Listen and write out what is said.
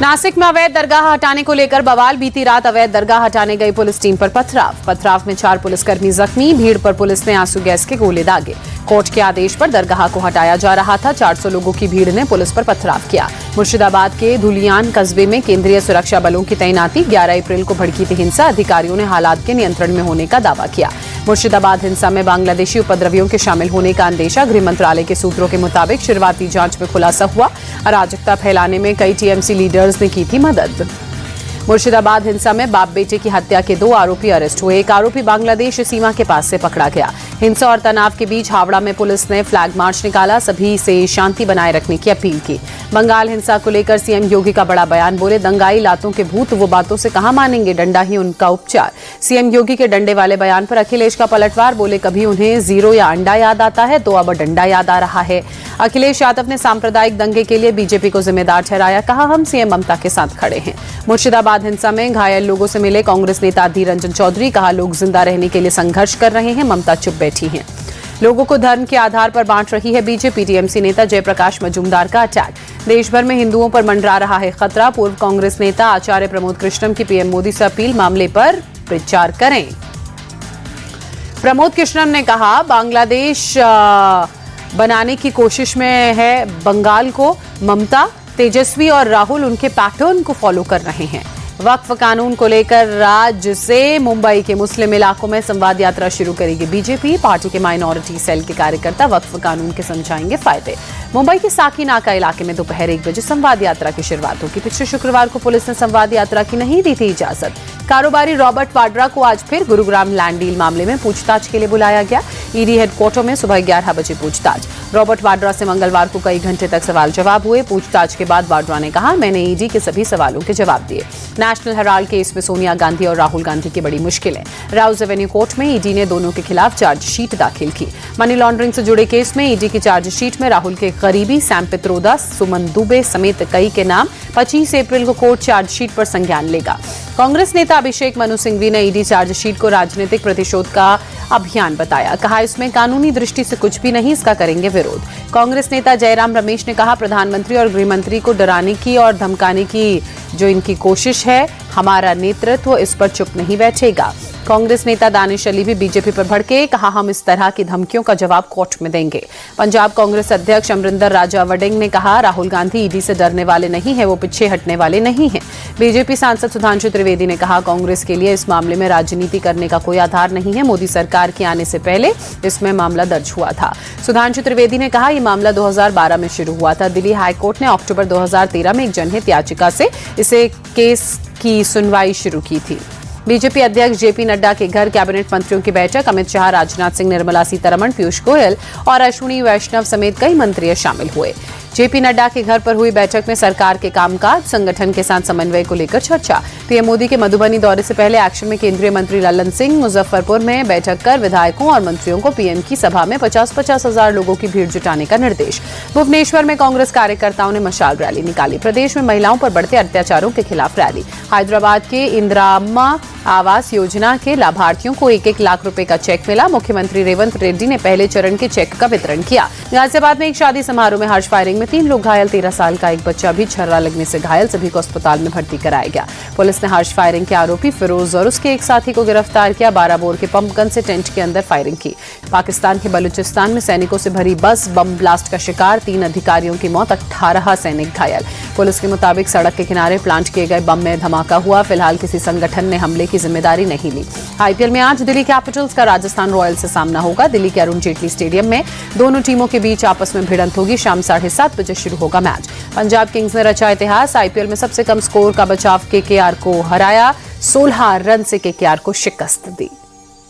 नासिक में अवैध दरगाह हटाने को लेकर बवाल। बीती रात अवैध दरगाह हटाने गई पुलिस टीम पर पथराव में 4 पुलिसकर्मी जख्मी। भीड़ पर पुलिस ने आंसू गैस के गोले दागे। कोर्ट के आदेश पर दरगाह को हटाया जा रहा था। 400 लोगों की भीड़ ने पुलिस पर पथराव किया। मुर्शिदाबाद के धुलियान कस्बे में केंद्रीय सुरक्षा बलों की तैनाती। 11 अप्रैल को भड़की थी हिंसा। अधिकारियों ने हालात के नियंत्रण में होने का दावा किया। मुर्शिदाबाद हिंसा में बांग्लादेशी उपद्रवियों के शामिल होने का अंदेशा। गृह मंत्रालय के सूत्रों के मुताबिक शुरुआती जांच में खुलासा हुआ, अराजकता फैलाने में कई टीएमसी लीडर्स ने की थी मदद। मुर्शिदाबाद हिंसा में बाप बेटे की हत्या के 2 आरोपी अरेस्ट हुए। एक आरोपी बांग्लादेश सीमा के पास से पकड़ा गया। हिंसा और तनाव के बीच हावड़ा में पुलिस ने फ्लैग मार्च निकाला। सभी से शांति बनाए रखने की अपील की। बंगाल हिंसा को लेकर सीएम योगी का बड़ा बयान। बोले, दंगाई लातों के भूत वो बातों से कहां मानेंगे, डंडा ही उनका उपचार। सीएम योगी के डंडे वाले बयान पर अखिलेश का पलटवार। बोले, कभी उन्हें जीरो या अंडा याद आता है तो अब डंडा याद आ रहा है। अखिलेश यादव ने सांप्रदायिक दंगे के लिए बीजेपी को जिम्मेदार ठहराया। कहा, हम सीएम ममता के साथ खड़े हैं। मुर्शिदाबाद हिंसा में घायल लोगों से मिले कांग्रेस नेता अधीर रंजन चौधरी। कहा, लोग जिंदा रहने के लिए संघर्ष कर रहे हैं, ममता चुप बैठी हैं। लोगों को धर्म के आधार पर बांट रही है बीजेपी। टीएमसी नेता जयप्रकाश मजूमदार का अटैक। देश भर में हिंदुओं पर मंडरा रहा है खतरा। पूर्व कांग्रेस नेता आचार्य प्रमोद कृष्णम की पीएम मोदी से अपील, मामले पर विचार करें। प्रमोद कृष्णम ने कहा, बांग्लादेश बनाने की कोशिश में है बंगाल को। ममता, तेजस्वी और राहुल उनके पैटर्न को फॉलो कर रहे हैं। वक्फ कानून को लेकर राज्य से मुंबई के मुस्लिम इलाकों में संवाद यात्रा शुरू करेगी बीजेपी। पार्टी के माइनॉरिटी सेल के कार्यकर्ता वक्फ कानून के समझाएंगे फायदे। मुंबई के साकी नाका इलाके में दोपहर 1 बजे संवाद यात्रा की शुरुआत होगी। पिछले शुक्रवार को पुलिस ने संवाद यात्रा की नहीं दी थी इजाजत। कारोबारी रॉबर्ट वाड्रा को आज फिर गुरुग्राम लैंड डील मामले में पूछताछ के लिए बुलाया गया। ईडी हेडक्वार्टर में सुबह 11 बजे पूछताछ। रॉबर्ट वाड्रा से मंगलवार को कई घंटे तक सवाल जवाब हुए। पूछताछ के बाद वाड्रा ने कहा, मैंने ईडी के सभी सवालों के जवाब दिए। नेशनल हेराल्ड केस में सोनिया गांधी और राहुल गांधी की बड़ी मुश्किलें। राउज एवेन्यू कोर्ट में ईडी ने दोनों के खिलाफ चार्जशीट दाखिल की। मनी लॉन्ड्रिंग से जुड़े केस में ईडी की चार्जशीट में राहुल के करीबी सैम पित्रोदा, सुमन दुबे समेत कई के नाम। 25 अप्रैल को कोर्ट चार्जशीट पर संज्ञान लेगा। कांग्रेस नेता अभिषेक मनु सिंघवी ने ईडी चार्जशीट को राजनीतिक प्रतिशोध का अभियान बताया। कहा, इसमें कानूनी दृष्टि से कुछ भी नहीं, इसका करेंगे विरोध। कांग्रेस नेता जयराम रमेश ने कहा, प्रधानमंत्री और गृहमंत्री को डराने की और धमकाने की जो इनकी कोशिश है, हमारा नेतृत्व इस पर चुप नहीं बैठेगा। कांग्रेस नेता दानिश अली भी बीजेपी पर भड़के। कहा, हम इस तरह की धमकियों का जवाब कोर्ट में देंगे। पंजाब कांग्रेस अध्यक्ष अमरिंदर राजा वडिंग ने कहा, राहुल गांधी ईडी से डरने वाले नहीं है, वो पीछे हटने वाले नहीं हैं। बीजेपी सांसद सुधांशु त्रिवेदी ने कहा, कांग्रेस के लिए इस मामले में राजनीति करने का कोई आधार नहीं है। मोदी सरकार के आने से पहले इसमें मामला दर्ज हुआ था। सुधांशु त्रिवेदी ने कहा, यह मामला 2012 में शुरू हुआ था। दिल्ली हाईकोर्ट ने अक्टूबर 2013 में एक जनहित याचिका से इसे केस की सुनवाई शुरू की थी। बीजेपी अध्यक्ष जेपी नड्डा के घर कैबिनेट मंत्रियों की बैठक। अमित शाह, राजनाथ सिंह, निर्मला सीतारमण, पीयूष गोयल और अश्विनी वैष्णव समेत कई मंत्री शामिल हुए। जेपी नड्डा के घर पर हुई बैठक में सरकार के कामकाज, संगठन के साथ समन्वय को लेकर चर्चा। पीएम मोदी के मधुबनी दौरे से पहले एक्शन में केंद्रीय मंत्री लल्लन सिंह मुजफ्फरपुर में बैठक कर विधायकों और मंत्रियों को पीएम की सभा में 50-50 हजार लोगों की भीड़ जुटाने का निर्देश। भुवनेश्वर में कांग्रेस कार्यकर्ताओं ने मशाल रैली निकाली। प्रदेश में महिलाओं पर बढ़ते अत्याचारों के खिलाफ रैली। हैदराबाद के इंदिरा आवास योजना के लाभार्थियों को 1-1 लाख रुपए का चेक मिला। मुख्यमंत्री रेवंत रेड्डी ने पहले चरण के चेक का वितरण किया। गाजियाबाद में एक शादी समारोह में हर्ष फायरिंग में 3 लोग घायल। 13 साल का एक बच्चा भी छर्रा लगने से घायल। सभी को अस्पताल में भर्ती कराया गया। पुलिस ने हर्ष फायरिंग के आरोपी फिरोज और उसके एक साथी को गिरफ्तार किया। 12 बोर के पंप गन से टेंट के अंदर फायरिंग की। पाकिस्तान के बलूचिस्तान में सैनिकों से भरी बस बम ब्लास्ट का शिकार। 3 अधिकारियों की मौत, 18 सैनिक घायल। पुलिस के मुताबिक सड़क के किनारे प्लांट किए गए बम में धमाका हुआ। फिलहाल किसी संगठन ने हमले की जिम्मेदारी नहीं ली। आईपीएल में आज दिल्ली कैपिटल्स का राजस्थान रॉयल्स से सामना होगा। दिल्ली के अरुण जेटली स्टेडियम में दोनों टीमों के बीच आपस में भिड़ंत होगी। शाम 7:30 बजे शुरू होगा मैच। पंजाब किंग्स ने रचा इतिहास। आईपीएल में सबसे कम स्कोर का बचाव केकेआर को हराया। 16 रन से केकेआर को शिकस्त दी।